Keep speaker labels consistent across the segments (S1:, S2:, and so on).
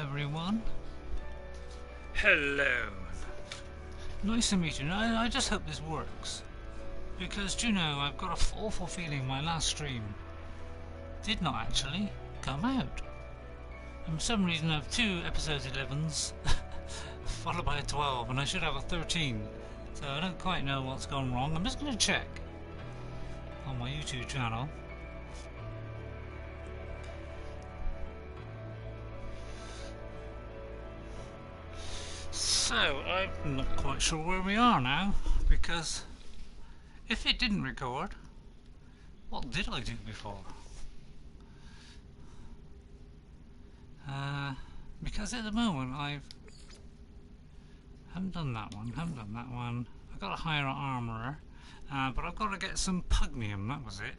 S1: everyone. Hello. Nice to meet you. I just hope this works. Because, do you know, I've got an awful feeling my last stream did not actually come out. And for some reason I have two episode 11s followed by a 12, and I should have a 13. So I don't quite know what's gone wrong. I'm just going to check on my YouTube channel. So I'm not quite sure where we are now, because if it didn't record, what did I do before? Because at the moment I haven't done that one. I've got to hire an armourer, but I've got to get some pugnium, that was it.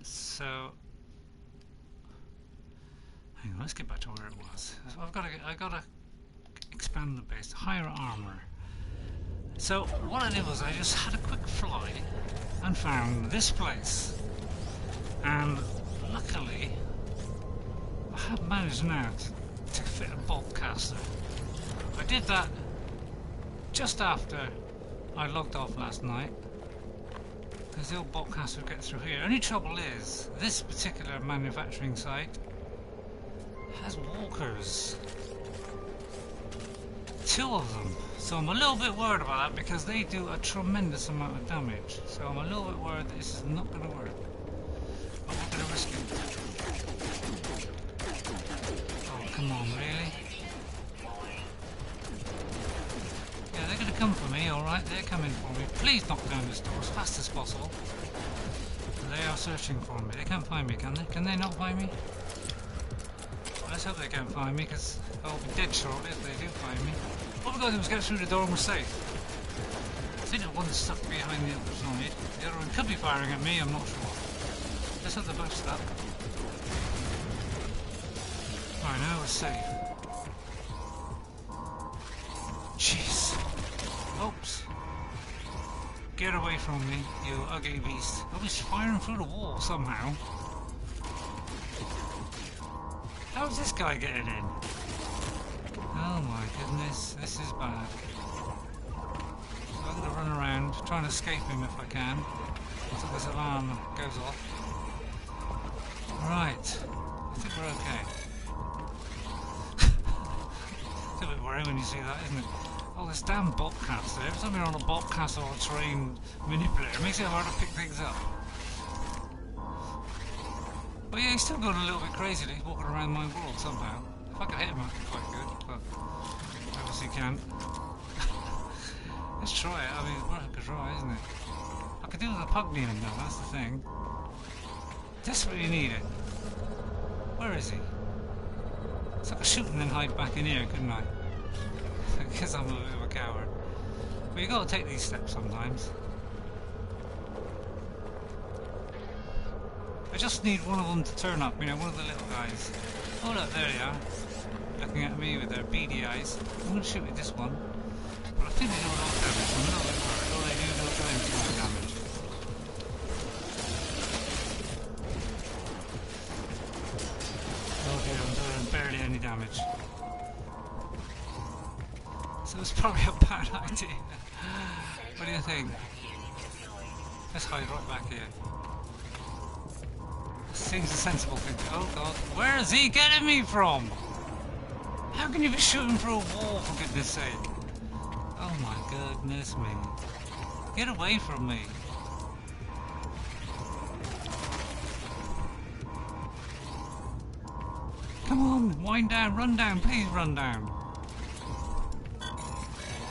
S1: So hang on, let's get back to where it was. So I've got to expand the base, hire an armourer. So what I did was I just had a quick fly and found this place, and luckily I have managed now to fit a bolt caster. I did that just after I logged off last night, because the old bolt caster would get through here. Only trouble is, this particular manufacturing site has walkers. 2 of them. So I'm a little bit worried about that, because they do a tremendous amount of damage. So I'm a little bit worried that this is not going to work. But we're going to risk it. Oh, come on, really? Yeah, they're going to come for me, alright? They're coming for me. Please knock down this door as fast as possible. They are searching for me. They can't find me, can they? Can they not find me? Let's hope they can't find me, because I'll be dead shortly if they do find me. What we've got to do is get through the door and we're safe. I think that one's stuck behind the other side. The other one could be firing at me, I'm not sure. Let's hope they're both stuck. Right, now we're safe. Jeez. Oops. Get away from me, you ugly beast. Oh, he's firing through the wall somehow. How's this guy getting in? Oh my goodness, this is bad. So I'm going to run around, try and escape him if I can, until this alarm goes off. Right, I think we're okay. It's a bit worrying when you see that, isn't it? Oh, this damn bobcaster. Every time you're on a bobcaster or a train manipulator, it makes it hard to pick things up. But yeah, he's still going a little bit crazy that he's walking around my world somehow. If I could hit him, that'd be quite good, but obviously can't. Let's try it. I mean, it's worth a try, isn't it? I could do with a pugnium though, that's the thing. Desperately need it. Where is he? So I could shoot and then hide back in here, couldn't I? I guess I'm a bit of a coward. But you got to take these steps sometimes. I just need one of them to turn up, you know, one of the little guys. Oh look, there they are. Looking at me with their beady eyes. I'm going to shoot at this one. But I think they do a lot of damage. I'm a little bit worried. All they do is they'll try and do more damage. Oh dear, I'm doing barely any damage. So it's probably a bad idea. What do you think? Let's hide right back here. Seems a sensible thing. Oh god, where is he getting me from? How can you be shooting through a wall, for goodness sake? Oh my goodness me. Get away from me. Come on, wind down, run down, please run down.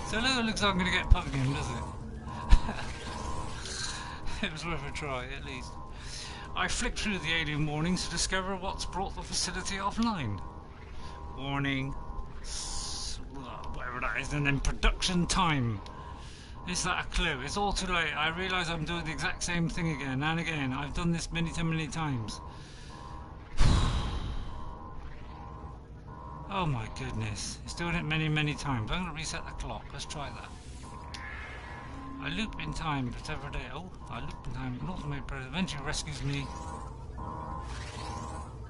S1: So it looks like I'm going to get pugnium, does it? It was worth a try, at least. I flicked through the alien warnings to discover what's brought the facility offline. Warning, whatever that is, and then production time. Is that a clue? It's all too late. I realise I'm doing the exact same thing again and again. I've done this many times. Oh my goodness, it's doing it many times. I'm going to reset the clock. Let's try that. I loop in time, but every day. Oh, I loop in time. An automated predator eventually rescues me,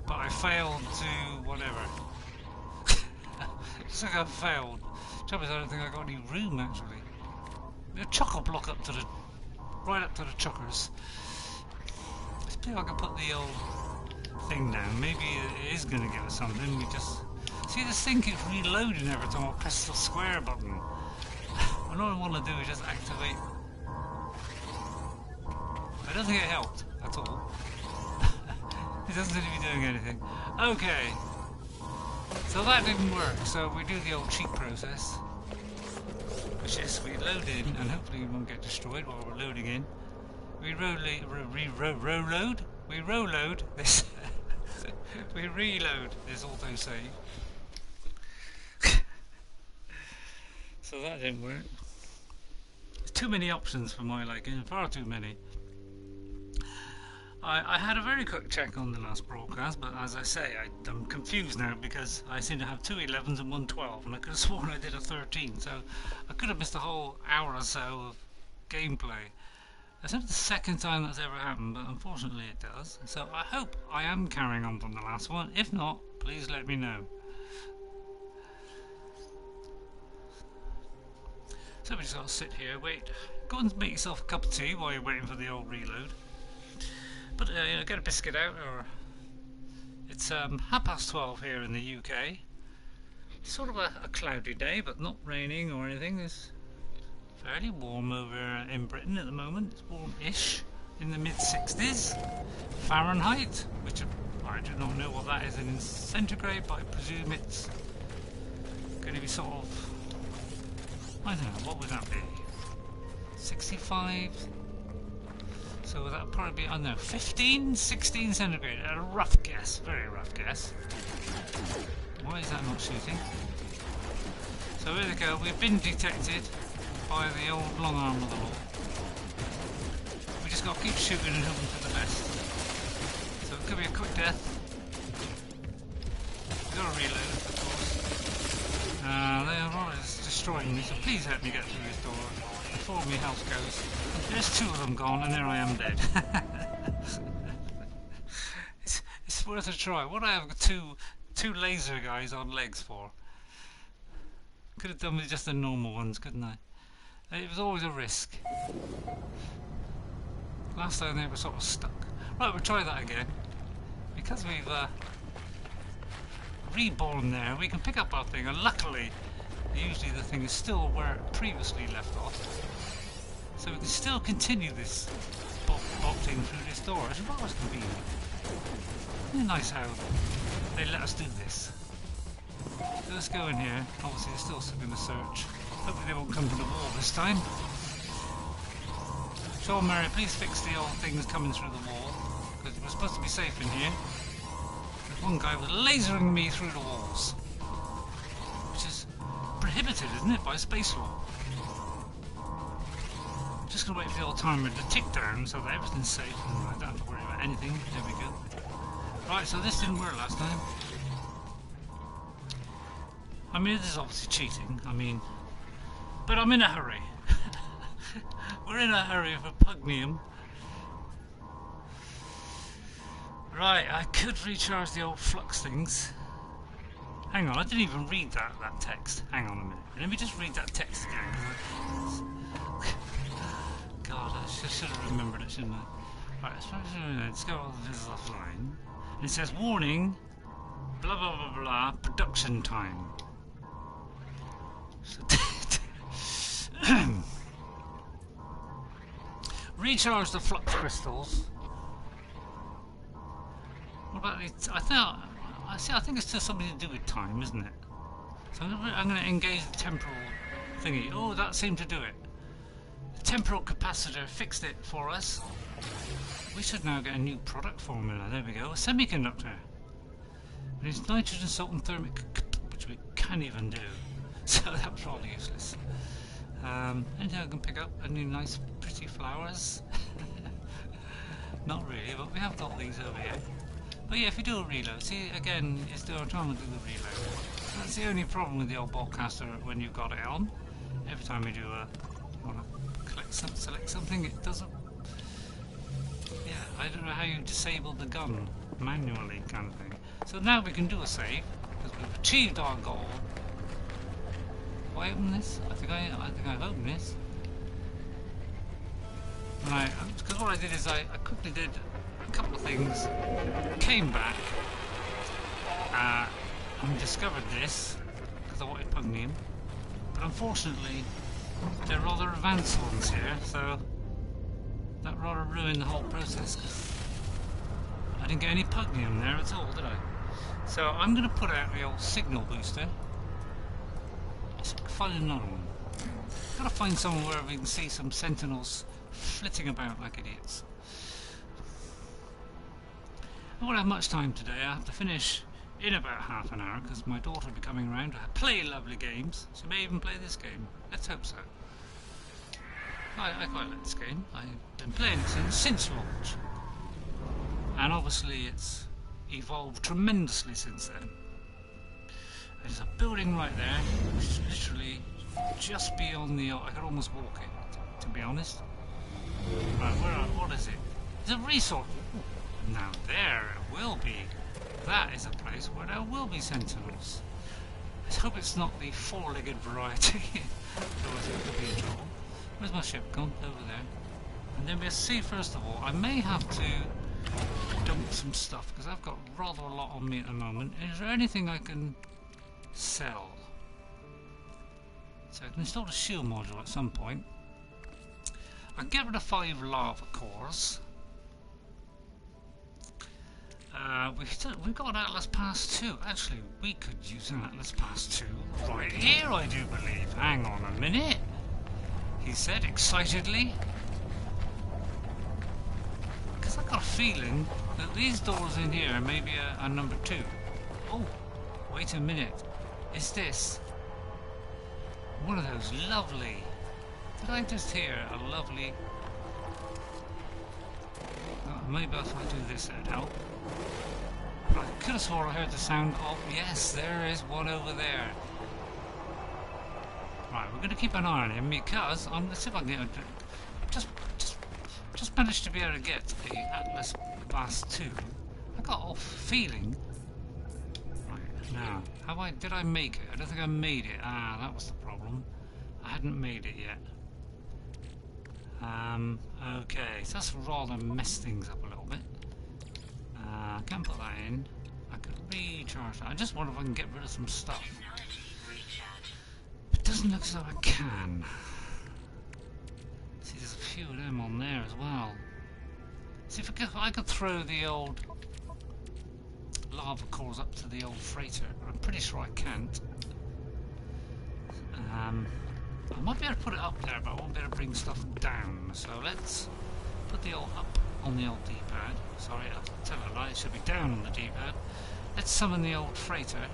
S1: but I failed to whatever. Looks like I failed. Trouble is, I don't think I got any room actually. A chocker block up to the right up to the chuckers. Let's see if I can put the old thing down. Maybe it is going to give us something. We just see this thing keeps reloading every time I press the square button. And all I want to do is just activate. I don't think it helped at all. It doesn't seem to be doing anything. Okay. So that didn't work, so we do the old cheat process. Which is we load in, and hopefully we won't get destroyed while we're loading in. We reload this. We reload this autosave. So that didn't work. There's too many options for my liking, far too many. I had a very quick check on the last broadcast, but as I say, I'm confused now because I seem to have 2 11s and 1 12, and I could have sworn I did a 13, so I could have missed a whole hour or so of gameplay. That's not the second time that's ever happened, but unfortunately it does. So I hope I am carrying on from the last one. If not, please let me know. So we just got to sit here, wait. Go and make yourself a cup of tea while you're waiting for the old reload. But get a biscuit out, or it's 12:30 here in the UK. It's sort of a cloudy day, but not raining or anything. It's fairly warm over in Britain at the moment. It's warm-ish, in the mid-60s Fahrenheit, which I do not know what that is in centigrade, but I presume it's going to be sort of, I don't know, what would that be? 65? So that would probably be, I don't know, 15, 16 centigrade. A rough guess, very rough guess. Why is that not shooting? So here we go, we've been detected by the old long arm of the law. We just got to keep shooting and hoping for the best. So it could be a quick death. We've got to reload, of course. They're destroying me, so please help me get through this door before my health goes. There's 2 of them gone, and there I am dead. it's worth a try. What I have two laser guys on legs for? Could have done with just the normal ones, couldn't I? It was always a risk. Last time they were sort of stuck. Right, we'll try that again. Because we've reborn there, we can pick up our thing, and luckily, usually the thing is still where it previously left off. So we can still continue this bolting through this door. It's rather convenient. Isn't it nice how they let us do this? So let's go in here. Obviously they're still going to search. Hopefully they won't come from the wall this time. Sean Mary, please fix the old things coming through the wall, because we're supposed to be safe in here. There's one guy was lasering me through the walls, which is prohibited, isn't it, by space law? Just gonna wait for the old timer to tick down so that everything's safe and I don't have to worry about anything. There we go. Right, so this didn't work last time. I mean, this is obviously cheating. I mean, but I'm in a hurry. We're in a hurry for Pugnium. Right, I could recharge the old flux things. Hang on, I didn't even read that text. Hang on a minute. Let me just read that text again. God, I should have remembered it, shouldn't I? Right, let's go all this offline. And it says, warning, blah blah blah blah, production time. Recharge the flux crystals. What about the... I think it's still something to do with time, isn't it? So I'm going to engage the temporal thingy. Oh, that seemed to do it. The temporal capacitor fixed it for us. We should now get a new product formula. There we go. A semiconductor. It's nitrogen, salt and thermic, which we can't even do. So that was rather useless. Anything I can pick up? Any nice pretty flowers? Not really, but we have got these over here. But yeah, if you do a reload, see again, it's still trying to do the reload. That's the only problem with the old ballcaster when you've got it on. Every time you do want to select something, it doesn't. Yeah, I don't know how you disable the gun manually, kind of thing. So now we can do a save because we've achieved our goal. Do I open this? I think I've opened this. Right, because what I did is I quickly did a couple of things, came back, and discovered this because I wanted pugnium, but unfortunately they're rather advanced ones here, so that rather ruined the whole process because I didn't get any pugnium there at all, did I? So I'm going to put out the old signal booster. Let's find another one. Gotta find somewhere where we can see some sentinels flitting about like idiots. I won't have much time today. I have to finish in about half an hour because my daughter will be coming around to play lovely games. She may even play this game. Let's hope so. I quite like this game. I've been playing it since launch. And obviously it's evolved tremendously since then. There's a building right there, which is literally just beyond the... I could almost walk it, to be honest. Right, what is it? It's a resource. Ooh, now there it will be. That is a place where there will be sentinels. Let's hope it's not the four-legged variety. Otherwise it could be a trouble. Where's my ship gone? Over there. And then we'll see, first of all, I may have to dump some stuff because I've got rather a lot on me at the moment. Is there anything I can sell? So I can install a shield module at some point. I'll get rid of 5 lava cores. We've got an Atlas Pass 2. Actually, we could use an Atlas Pass 2 right here, I do believe. Hang on a minute, he said excitedly. Because I've got a feeling that these doors in here may be a number 2. Oh, wait a minute. Is this one of those lovely... Did I just hear a lovely... Oh, maybe if I do this it'd help. I could have sworn I heard the sound of... Yes, there is one over there. Right, we're going to keep an eye on him because I'm going to see if I can get a... Just managed to be able to get the Atlas Pass 2. I got a feeling... Right, now, did I make it? I don't think I made it. Ah, that was the problem. I hadn't made it yet. Okay, so that's rather messed things up a little bit. I can't put that in. I could recharge that. I just wonder if I can get rid of some stuff. It doesn't look as though I can. See, there's a few of them on there as well. See, if I could throw the old lava cores up to the old freighter. I'm pretty sure I can't. I might be able to put it up there, but I won't be able to bring stuff down. So let's put the old up on the old D-pad. Sorry, I'll tell a lie, it should be down on the D-pad. Let's summon the old freighter.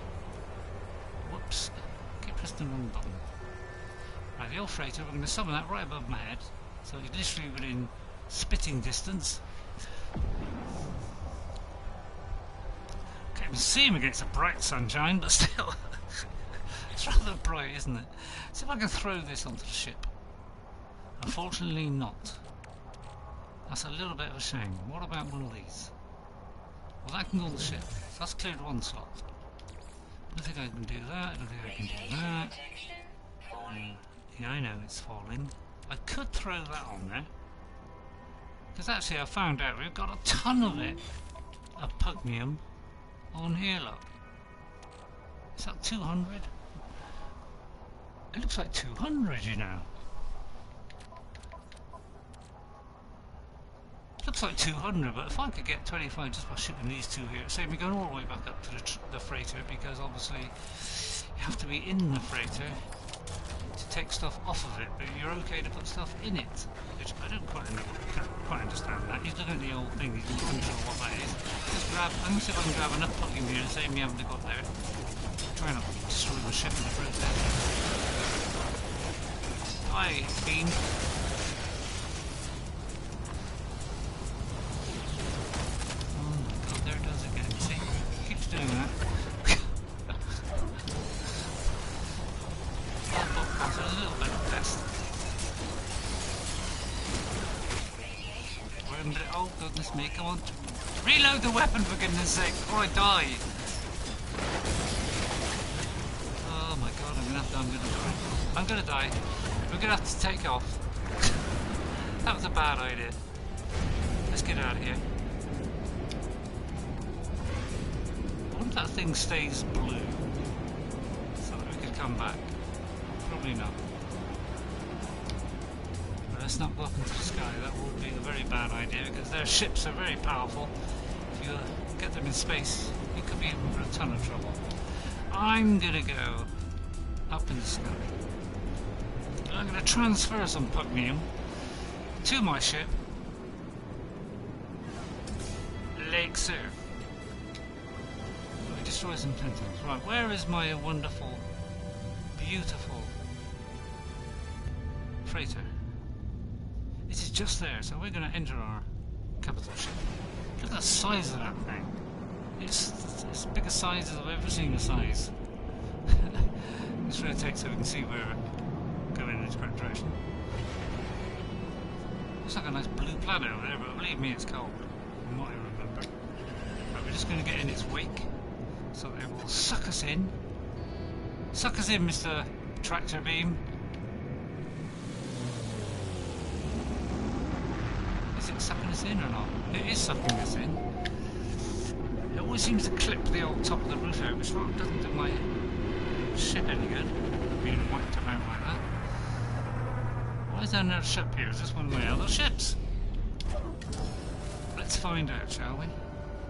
S1: Whoops, keep pressing the wrong button. Right, the old freighter, we're going to summon that right above my head. So it's literally within spitting distance. Can't even see him against the bright sunshine, but still. It's rather bright, isn't it? See if I can throw this onto the ship. Unfortunately not. That's a little bit of a shame. What about one of these? Well, that can go on the ship. So that's cleared one slot. I don't think I can do that. I don't think I can do that. Yeah, I know it's falling. I could throw that on there. Because actually I found out we've got a ton of it. Of pugnium on here, look. Is that 200? It looks like 200, you know. It looks like 200, but if I could get 25 just by shipping these two here, save me going all the way back up to the freighter, because obviously you have to be in the freighter to take stuff off of it, but you're okay to put stuff in it, which I don't quite understand that. He's looking at the old thing, he's not sure what that is. Just grab, I'm going to see if I can grab enough pugnium here to save me having to go up there. Try not to destroy the ship in the process. Hi, Bean. Oh my god, there it does again. See? It keeps doing that. So a little bit of test. Oh goodness me, come on. Reload the weapon for goodness sake before I die. Oh my god, I'm gonna die. We're gonna have to take off. That was a bad idea. Let's get out of here. I wonder if that thing stays blue so that we could come back. Probably not. But let's not go up into the sky. That would be a very bad idea because their ships are very powerful. If you get them in space, you could be in for a ton of trouble. I'm gonna go up in the sky. I'm gonna transfer some pugnium to my ship. Lake Sir. We destroy some tentacles. Right, where is my wonderful, beautiful freighter? It is just there, so we're going to enter our capital ship. Look at the size of that thing. It's as big a size as I've ever seen a size. Let's rotate so we can see where we're going in the correct direction. Looks like a nice blue planet over there, but believe me, it's cold. From what I remember. Right, we're just going to get in its wake so that it will suck us in. Suck us in, Mr. Tractor Beam. Is it sucking us in or not? It is sucking us in. It always seems to clip the old top of the roof out, which doesn't do my ship any good, being wiped about like that. Why is there another ship here? Is this one of my other ships? Let's find out, shall we?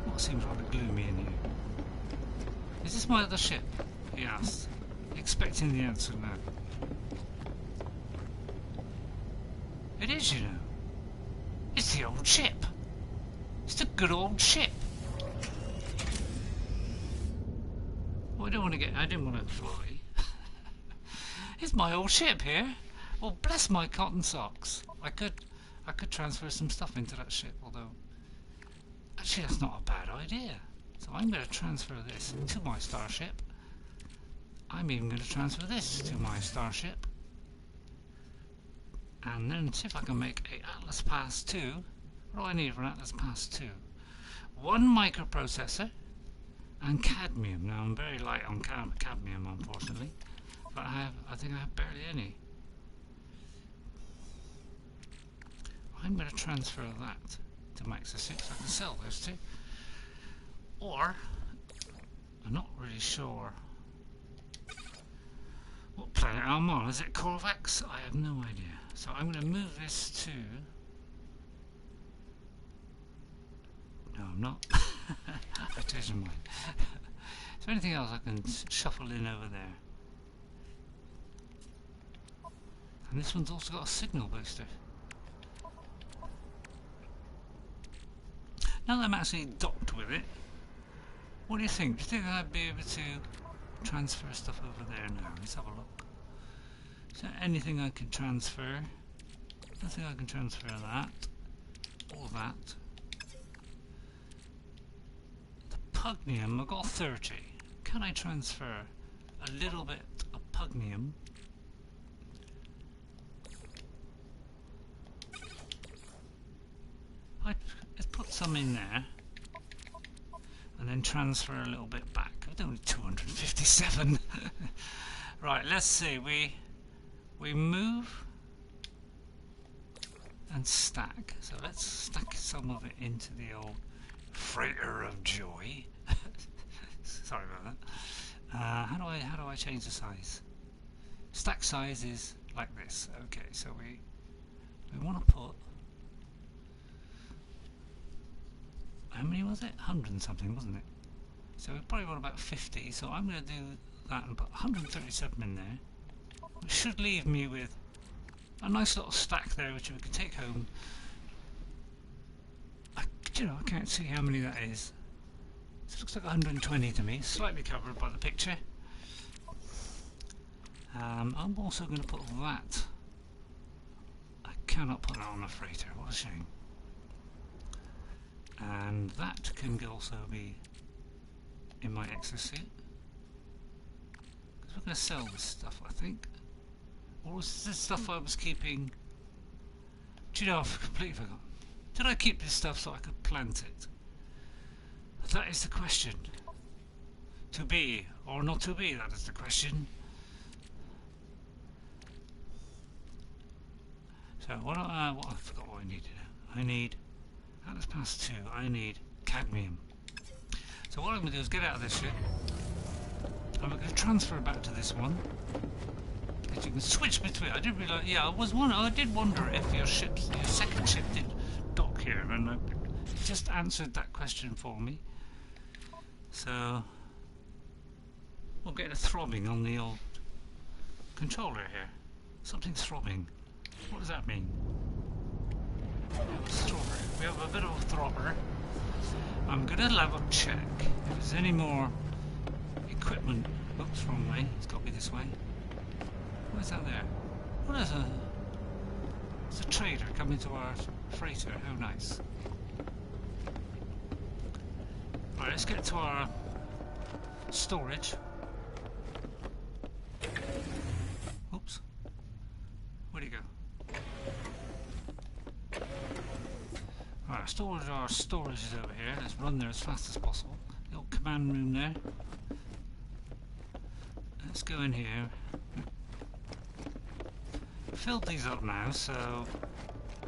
S1: What seems rather gloomy in here? Is this my other ship? He asked, expecting the answer now. It is, you know. It's the old ship. It's the good old ship. Well, I didn't want to fly. It's my old ship here. Well, bless my cotton socks. I could transfer some stuff into that ship, although actually that's not a bad idea. So I'm going to transfer this to my starship. I'm even going to transfer this to my starship. And then see if I can make a Atlas Pass 2. What do I need for an Atlas Pass 2? One microprocessor and cadmium. Now I'm very light on cadmium, unfortunately, but I think I have barely any. I'm going to transfer that to Maxa 6. I can sell those two. Or, I'm not really sure what planet I'm on. Is it Corvax? I have no idea. So I'm going to move this to... No, I'm not. I changed my mind. Is there anything else I can shuffle in over there? And this one's also got a signal booster. Now that I'm actually docked with it, what do you think? Do you think I'd be able to transfer stuff over there now? Let's have a look. Is there anything I can transfer? I don't think I can transfer that. Or that. The pugnium, I've got 30. Can I transfer a little bit of pugnium? Let's put some in there. And then transfer a little bit back. It's only 257. Right, let's see. We move and stack. So let's stack some of it into the old freighter of joy. Sorry about that. How do I change the size? Stack size is like this. Okay, so we want to put, how many was it? 100 and something, wasn't it? So we probably want about 50. So I'm going to do that and put 137 in there. Which should leave me with a nice little stack there, which we can take home. I can't see how many that is. It looks like 120 to me, slightly covered by the picture. I'm also going to put that. I cannot put that on a freighter, what a shame. And that can also be in my exosuit. Because we're going to sell this stuff, I think. Or was this stuff I was keeping? Do you know, I've completely forgotten. Did I keep this stuff so I could plant it? That is the question. To be or not to be, that is the question. So what I forgot what I needed. I need, that is past 2, I need cadmium. So what I'm going to do is get out of this ship. I'm going to transfer back to this one. Because you can switch between. I did realise, yeah, I did wonder if your second ship did dock here, and it just answered that question for me. So we'll get a throbbing on the old controller here. Something's throbbing. What does that mean? Throbber. We have a bit of a throbber. I'm going to level check if there's any more equipment. Oops, wrong way. It's got to be this way. What is that there? What is a... It's a trader coming to our freighter. How nice. Right, let's get to our storage. Oops. Where'd he go? Right, our storage is over here. Let's run there as fast as possible. The old command room there. Let's go in here. Filled these up now, so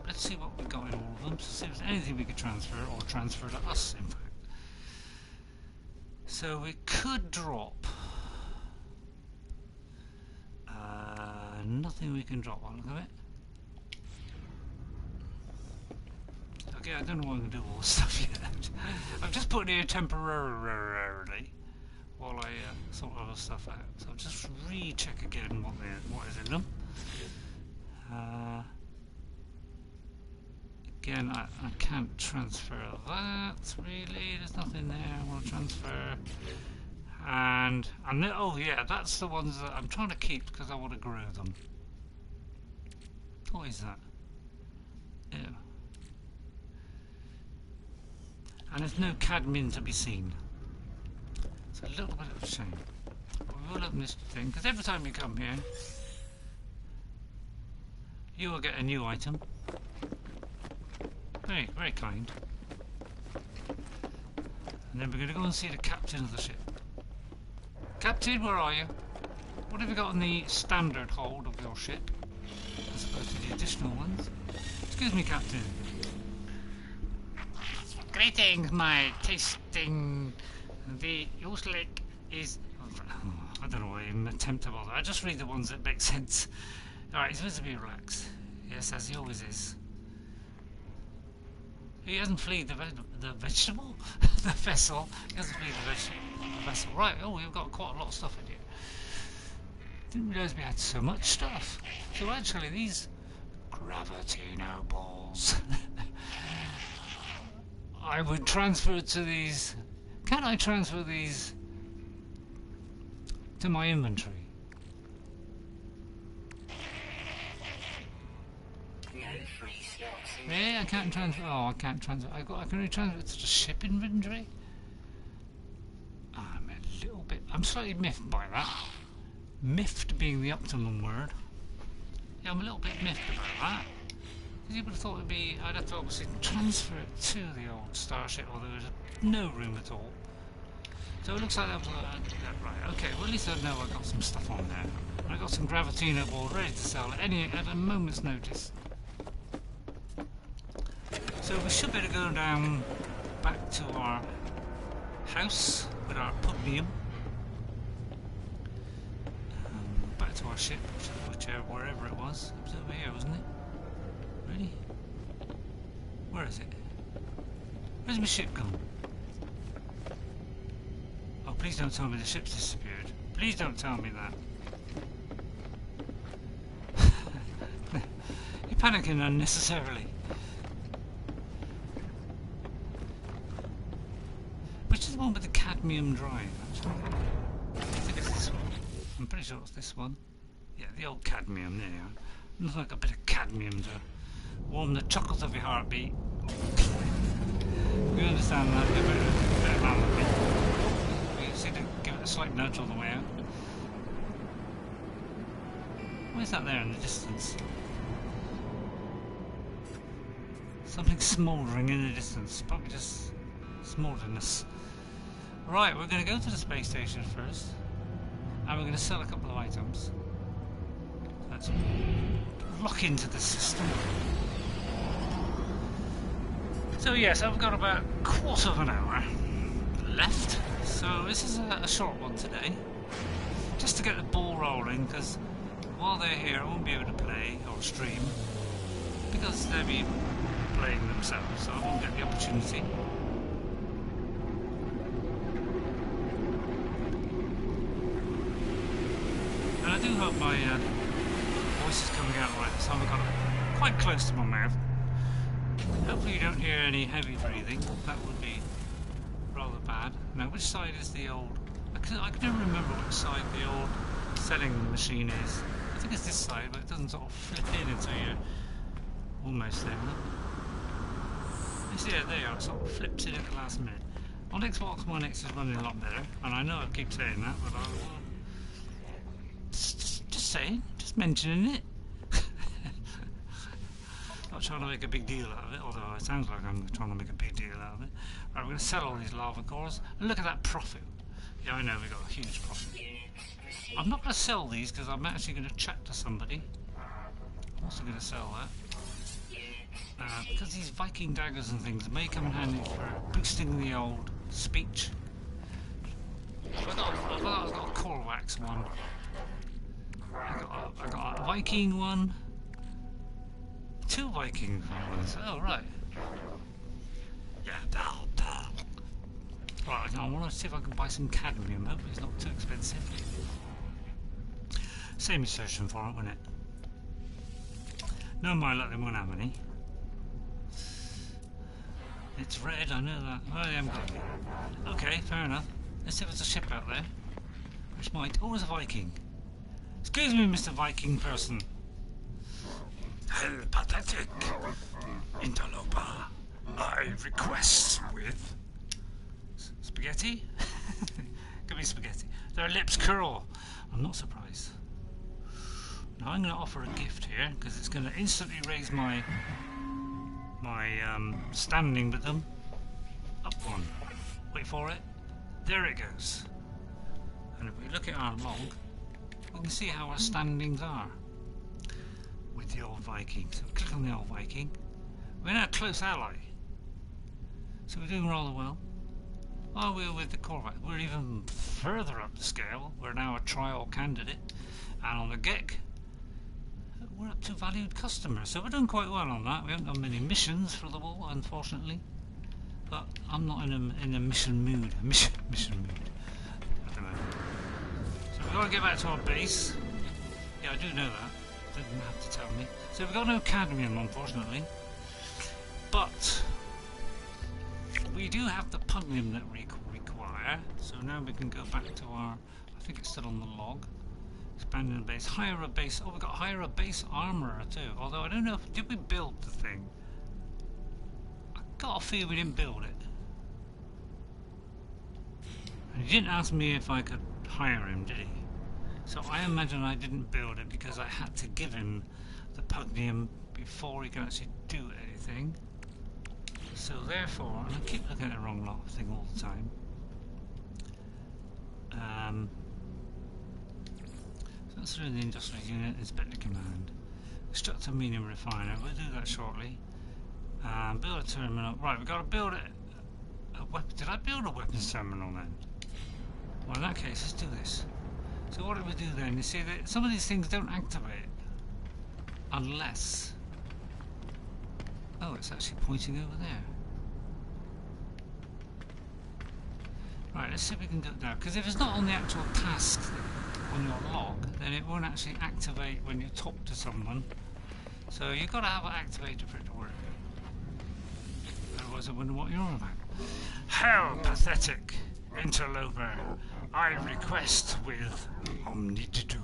S1: let's see what we've got in all of them. See if there's anything we could transfer, or transfer to us, in fact. So we could drop. Nothing we can drop on, look at it. Okay, I don't know what I'm going to do with all this stuff yet. I've just put it here temporarily while I sort other stuff out. So I'll just recheck again what is in them. Again, I can't transfer that really. There's nothing there I want to transfer. And oh yeah, that's the ones that I'm trying to keep because I want to grow them. What is that? Ew. And there's no cadmium to be seen. It's a little bit of a shame. But we will open this thing because every time you come here, you will get a new item. Very, very kind. And then we're going to go and see the captain of the ship. Captain, where are you? What have you got on the standard hold of your ship, as opposed to the additional ones? Excuse me, Captain. Greetings, my tasting. The Uslik is... I don't know why I even attempt to bother. I just read the ones that make sense. Alright, he's supposed to be relaxed. Yes, as he always is. He hasn't fleed the vegetable? The vessel. He hasn't fleed the vessel. Right, oh, we've got quite a lot of stuff in here. Didn't realise we had so much stuff. So actually, these Gravitino balls, I would transfer to these. Can I transfer these to my inventory? Yeah, I can't transfer. Oh, I can't transfer. I can only transfer it to the ship inventory. I'm a little bit. I'm slightly miffed by that. Miffed being the optimum word. Yeah, I'm a little bit miffed about that. Because you would have thought it'd be. I'd have to obviously transfer it to the old starship, or there was no room at all. So it looks like that was right. Okay, well at least I know I got some stuff on there. I got some Gravitino balls ready to sell at a moment's notice. So we should better go down back to our house with our pugnium. Back to our ship, wherever it was. It was over here, wasn't it? Really? Where is it? Where's my ship gone? Oh, please don't tell me the ship's disappeared. Please don't tell me that. You're panicking unnecessarily. Which is the one with the cadmium drive, actually? I think it's this one. I'm pretty sure it's this one. Yeah, the old cadmium, there you are. Looks like a bit of cadmium to warm the chuckles of your heartbeat. We understand that, give it a bit of ammo. You see to give it a slight nudge on the way out. What is that there in the distance? Something smouldering in the distance, probably just smoulderness. Right, we're going to go to the space station first, and we're going to sell a couple of items. Let's lock into the system. So yes, I've got about a quarter of an hour left, so this is a short one today, just to get the ball rolling, because while they're here I won't be able to play or stream, because they'll be playing themselves, so I won't get the opportunity. And I do hope my voice is coming out right, so I've got it quite close to my mouth. Hopefully you don't hear any heavy breathing, that would be rather bad. Now which side is the old... I can never remember which side the old selling machine is. I think it's this side, but it doesn't sort of flip in until you're almost there. Yeah, there you are, it sort of flips in at the last minute. On Xbox One X is running a lot better, and I know I keep saying that, but I will... Just saying, just mentioning it. Not trying to make a big deal out of it, although it sounds like I'm trying to make a big deal out of it. Right, we're going to sell all these lava cores, and look at that profit. Yeah, I know, we got a huge profit. I'm not going to sell these because I'm actually going to chat to somebody. I'm also going to sell that. Because these Viking daggers and things may come in handy for boosting the old speech. I've got a core wax one. I got a Viking one. 2 Viking ones. Oh, right. Yeah, right, now I want to see if I can buy some cadmium. Hopefully it's not too expensive. Same as searching for it, wouldn't it? No mind, like they won't have any. It's red, I know that. Oh, they haven't got any. Okay, fair enough. Let's see if there's a ship out there. Which might... Oh, there's a Viking. Excuse me, Mr. Viking person. Hell, pathetic. Interloper. I request with... Spaghetti? Give me spaghetti. Their lips curl. I'm not surprised. Now I'm going to offer a gift here, because it's going to instantly raise my standing with them. Up one. Wait for it. There it goes. And if we look at our log, we can see how our standings are with the old Viking. So click on the old Viking. We're now a close ally. So we're doing rather well. While we're with the Corvette, we're even further up the scale. We're now a trial candidate. And on the GEC, we're up to valued customers. So we're doing quite well on that. We haven't done many missions for the war, unfortunately. But I'm not in a mission mood. Mission mood. I don't know. So we've got to get back to our base. Yeah, I do know that. Didn't have to tell me. So we've got no cadmium, unfortunately. But we do have the pugnium that we require. So now we can go back to our... I think it's still on the log. Expanding the base. Hire a base. Oh, we got hire a base armourer too. Although I don't know if... Did we build the thing? I got a feel we didn't build it. And he didn't ask me if I could hire him, did he? So I imagine I didn't build it because I had to give him the pugnium before he could actually do anything. So therefore, and I keep looking at the wrong thing all the time. So that's through the industrial unit, inspector command. Construct a medium refiner, we'll do that shortly. Build a terminal. Right, we've got to build a weapon. Did I build a weapons terminal then? Well, in that case, let's do this. So what do we do then? You see that some of these things don't activate unless... Oh, it's actually pointing over there. Right, let's see if we can do it now. Because if it's not on the actual task on your log, then it won't actually activate when you talk to someone. So you've got to have it activated for it to work. Otherwise I wonder what you're on about. How pathetic, interloper. I request with omnididu.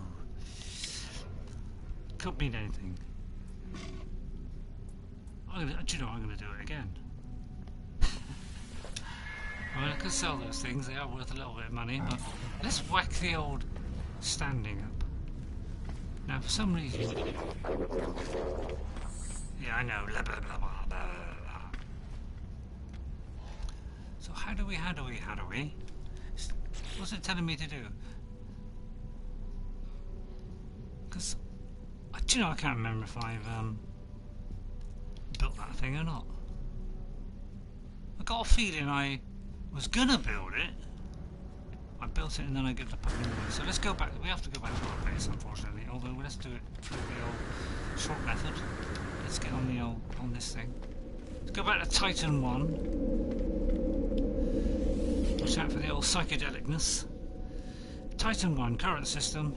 S1: Could mean anything. Do you know I'm going to do it again? I mean, I could sell those things, they are worth a little bit of money, but let's whack the old standing up. Now, for some reason... Yeah, I know, blah, blah, blah, blah, blah. So how do we? What's it telling me to do? Because, do you know, I can't remember if I've built that thing or not. I got a feeling I was gonna build it. I built it and then I gave it up anyway. So let's go back. We have to go back to our base, unfortunately. Although let's do it through the old short method. Let's get on the old this thing. Let's go back to Titan 1. Watch out for the old psychedelicness. Titan 1, current system.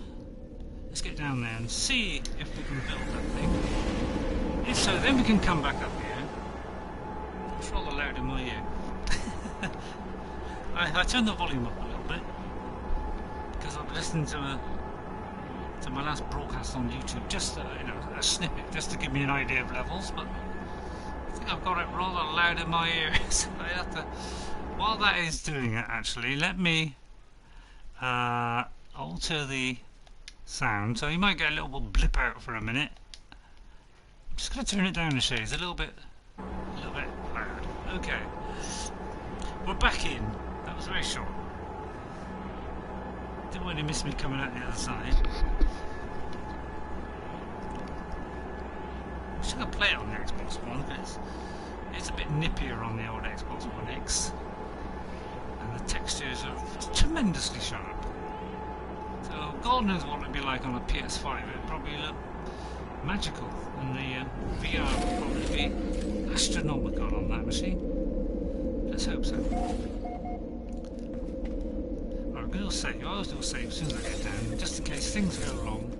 S1: Let's get down there and see if we can build that thing. If so, then we can come back up here. It's rather loud in my ear. I turned the volume up a little bit because I'm listening to my last broadcast on YouTube, just a snippet, just to give me an idea of levels. But I think I've got it rather loud in my ears. I have to. While that is doing it, actually, let me alter the sound. So you might get a little blip out for a minute. I'm just going to turn it down a shade. It's a little bit loud. Okay, we're back in. That was very short. Didn't really miss me coming out the other side. I should have played it on the Xbox One because it's a bit nippier on the old Xbox One X, and the textures are tremendously sharp. So God knows what it'd be like on a PS5. It'd probably look magical, and the VR would probably be astronomical on that machine. Let's hope so. Alright, we'll save. I always do a save as soon as I get down, just in case things go wrong.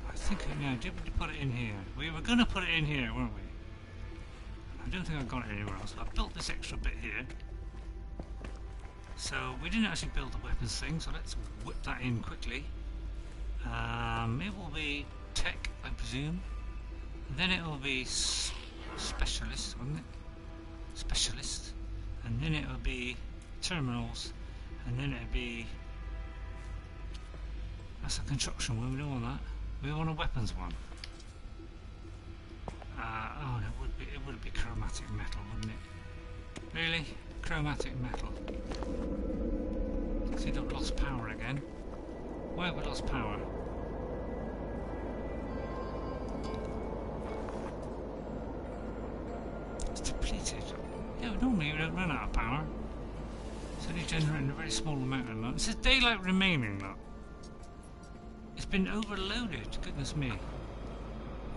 S1: I think, did we put it in here? We were going to put it in here, weren't we? I don't think I got it anywhere else. I built this extra bit here. So we didn't actually build the weapons thing, so let's whip that in quickly. It will be tech, I presume. Then it will be specialist, won't it? Specialist. And then it will be terminals. And then it will be... That's a construction one, we don't want that. We want a weapons one. Oh, it would be chromatic metal, wouldn't it? Really? Chromatic metal. See, they've lost power again. Why have we lost power? It's depleted. Yeah, normally we don't run out of power. It's only generating a very small amount at the moment. It says daylight remaining, look. It's been overloaded, goodness me.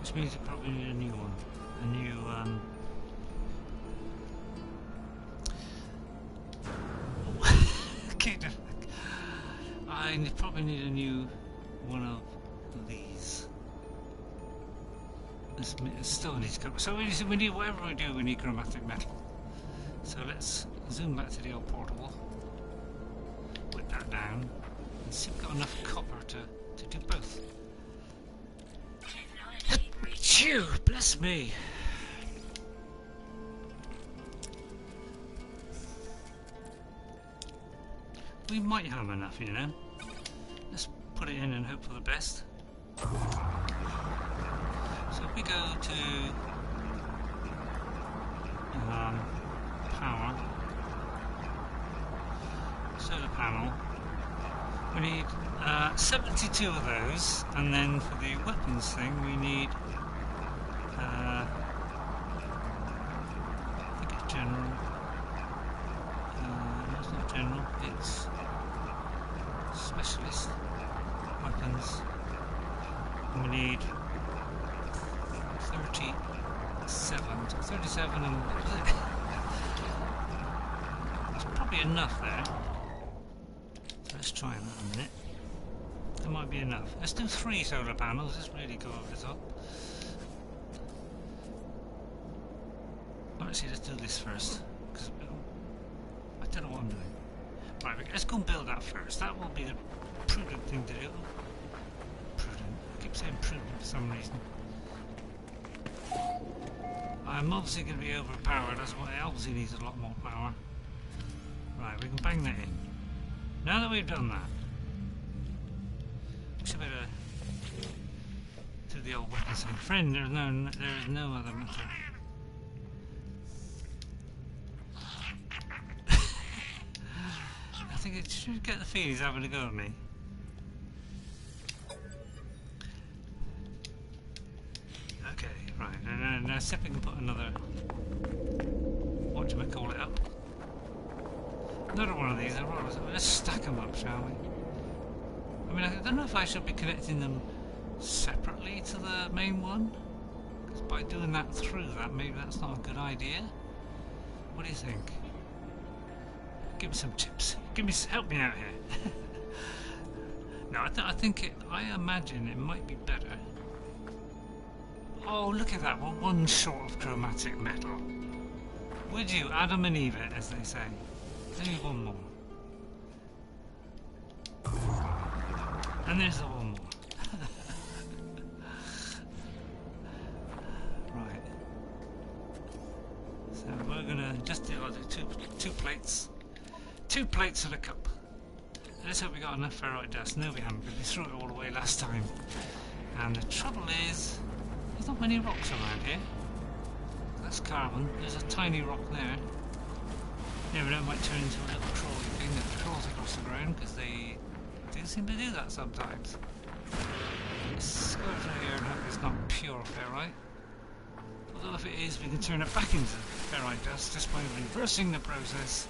S1: Which means it probably need a new one. A new, I probably need a new one of these. It still needs to come. So we need, whatever we do, we need chromatic metal. So let's zoom back to the old portable. Put that down. And see if we've got enough copper to do both. Phew, bless me. We might have enough, you know. Let's put it in and hope for the best. So if we go to power, solar panel, we need 72 of those, and then for the weapons thing we need I think it's general. No, it's not general, it's specialist weapons. And we need 37. So 37 and it's probably enough there. So let's try that a minute. That might be enough. Let's do 3 solar panels. Let's really go over the top. Actually, let's do this first, because I don't know what I'm doing. Right, let's go and build that first. That will be the prudent thing to do. Prudent. I keep saying prudent for some reason. I'm obviously going to be overpowered. That's why it obviously needs a lot more power. Right, we can bang that in. Now that we've done that, we should better do the old weapons thing. Friend, there is no other matter. think it should get the feeling he's having a go at me. Okay, right, and now see if we can put another, what do we call it, up? Another one of these. Let's stack them up, shall we? I mean, I don't know if I should be connecting them separately to the main one, because by doing that through that, maybe that's not a good idea. What do you think? Give me some tips. Help me out here. No, I imagine it might be better. Oh, look at that! We're one short of chromatic metal. Would you, Adam and Eve it, as they say? Maybe one more. And there's the one more. Right. So we're gonna just do two plates. 2 plates and a cup. Let's hope we got enough ferrite dust. No, we haven't, because we threw it all away last time. And the trouble is, there's not many rocks around here. That's carbon. There's a tiny rock there. Never know, it might turn into a little crawly thing that crawls across the ground, because they do seem to do that sometimes. Let's go over here and hope it's not pure ferrite. Although if it is, we can turn it back into ferrite dust just by reversing the process.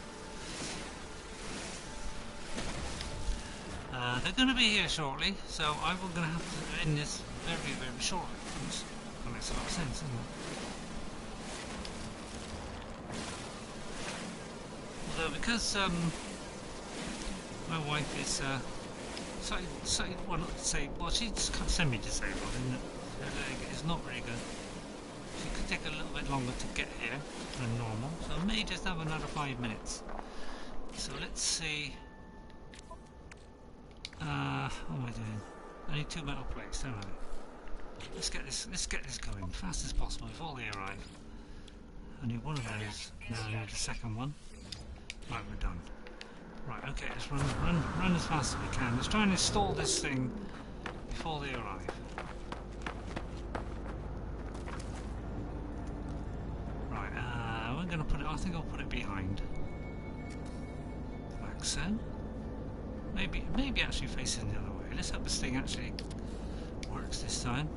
S1: They're going to be here shortly, so I'm going to have to end this very, very shortly. That makes a lot of sense, doesn't it? Although, because my wife is slightly, well, not to say, well, she's kind of semi-disabled, isn't it? Her leg is not very good. She could take a little bit longer to get here than normal, so I may just have another 5 minutes. So let's see. What am I doing? I need 2 metal plates, don't I? Let's get this going fast as possible before they arrive. I need one of those. Now I need a second one. Right, we're done. Right, okay, let's run as fast as we can. Let's try and install this thing before they arrive. Right, we're gonna put it. I think I'll put it behind, like so. Maybe actually facing the other way. Let's hope this thing actually works this time.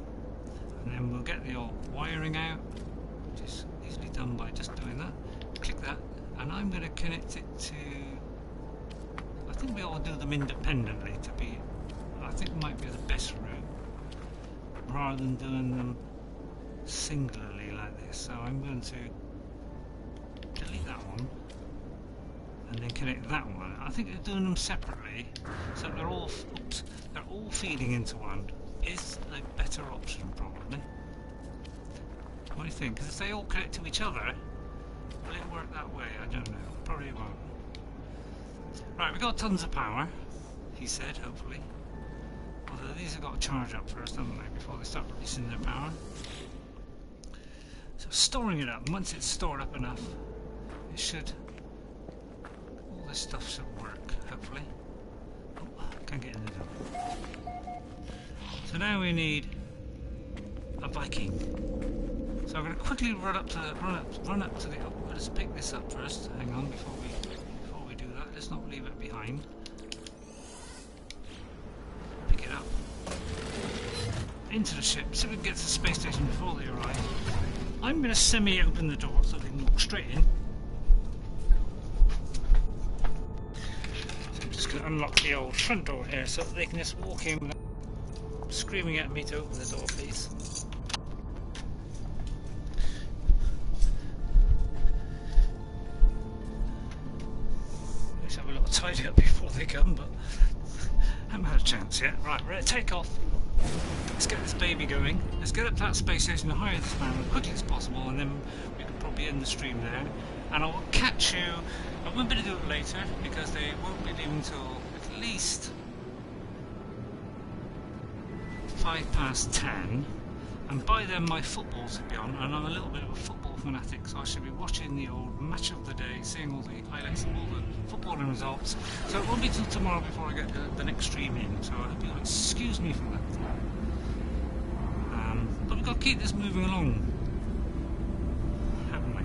S1: And then we'll get the old wiring out, which is easily done by just doing that. Click that, and I'm going to connect it to. I think we all do them independently to be. I think it might be the best route, rather than doing them singularly like this. So I'm going to delete that one. And then connect that one. I think they're doing them separately, so they're all feeding into one. Is a better option, probably. What do you think? Because if they all connect to each other, will it work that way? I don't know. Probably won't. Right, we've got tons of power, he said, hopefully. Although these have got to charge up first, haven't they, before they start releasing their power. So storing it up. Once it's stored up enough, it should. This stuff should work, hopefully. Oh, can't get in the door. So now we need a Viking. So I'm going to quickly run up to the. Oh, let's pick this up first. Hang on, before we do that, let's not leave it behind. Pick it up into the ship. See if we can get to the space station before they arrive. I'm going to semi-open the door so they can walk straight in. Unlock the old front door here so that they can just walk in without screaming at me to open the door, please. Let's have a little tidy up before they come, but I haven't had a chance yet. Right, we're ready to take off. Let's get this baby going. Let's get up to that space station and hire this man as quickly as possible, and then we can probably end the stream there. And I will catch you. I won't be able to do it later because they won't be leaving till at least 10:05, and by then my footballs will be on, and I'm a little bit of a football fanatic, so I should be watching the old match of the day, seeing all the highlights of all the footballing results. So it won't be till tomorrow before I get the next stream in, so I hope you'll excuse me for that. But we've got to keep this moving along, haven't we?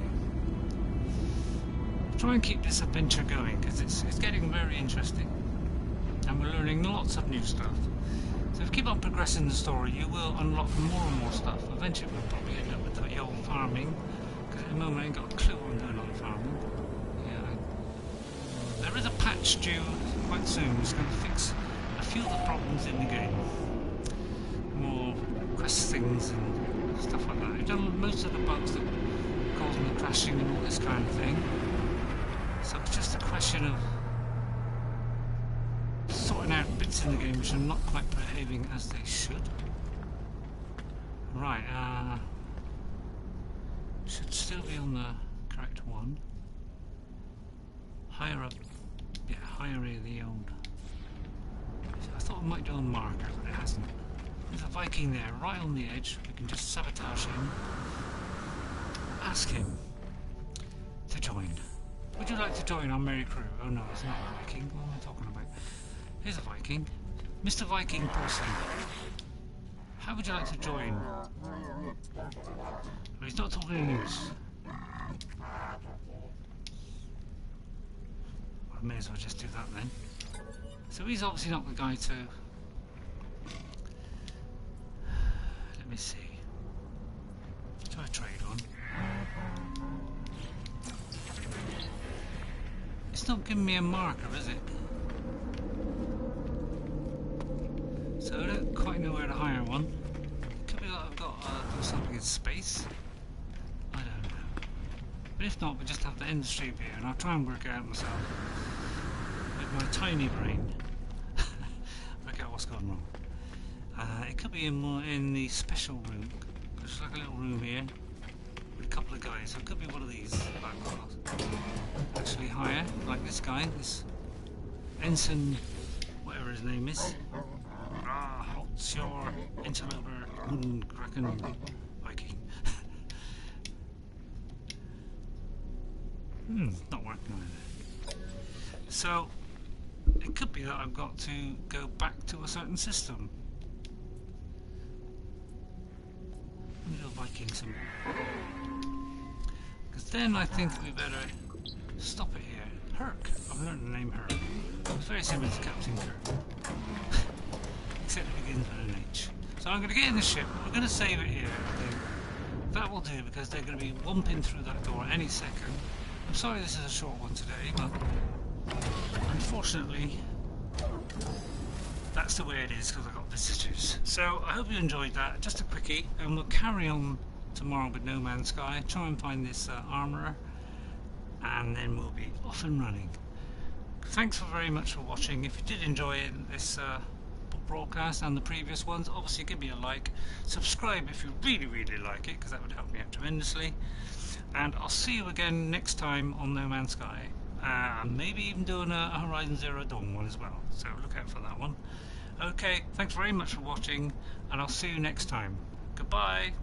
S1: try and keep this adventure going because it's getting very interesting and we're learning lots of new stuff. So if you keep on progressing the story, you will unlock more and more stuff. Eventually we'll probably end up with the old farming, because at the moment I ain't got a clue what I'm doing on the farming. Yeah. There is a patch due quite soon. It's going to fix a few of the problems in the game. More quest things and stuff like that. I've done most of the bugs that were causing the crashing and all this kind of thing. So it's just a question of sorting out bits in the game which are not quite behaving as they should. Right, should still be on the correct one. Higher up, yeah, higher the old. I thought it might do a marker, but it hasn't. There's a Viking there, right on the edge. We can just sabotage him. Ask him to join. Would you like to join our merry crew? Oh no, it's not a Viking. What am I talking about? Here's a Viking. Mr. Viking person. How would you like to join? Well, he's not talking English. I may as well just do that then. So he's obviously not the guy to... Let me see. Do I trade on? It's not giving me a marker, is it? So I don't quite know where to hire one. Could be that I've got to do something in space. I don't know. But if not, we just have to end the stream here and I'll try and work it out myself. With my tiny brain. Work out what's going wrong. It could be in the special room. There's like a little room here with a couple of guys. So it could be one of these that I've got to actually hire, like this guy, this ensign, whatever his name is. What's your interloper Kraken Viking? Not working either. So it could be that I've got to go back to a certain system. Little Viking symbol. Because then I think we better stop it here. Herc. I've learned the name Herc. It's very similar to Captain Kirk. Except it begins with an H. So I'm going to get in the ship. We're going to save it here, I think. That will do because they're going to be whomping through that door any second. I'm sorry this is a short one today, but unfortunately that's the way it is because I've got visitors. So I hope you enjoyed that. Just a quickie, and we'll carry on tomorrow with No Man's Sky. Try and find this armourer, and then we'll be off and running. Thanks very much for watching. If you did enjoy it, this broadcast and the previous ones, obviously give me a like, subscribe if you really like it because that would help me out tremendously, and I'll see you again next time on No Man's Sky, maybe even doing a Horizon Zero Dawn one as well, so look out for that one. Okay, thanks very much for watching and I'll see you next time. Goodbye.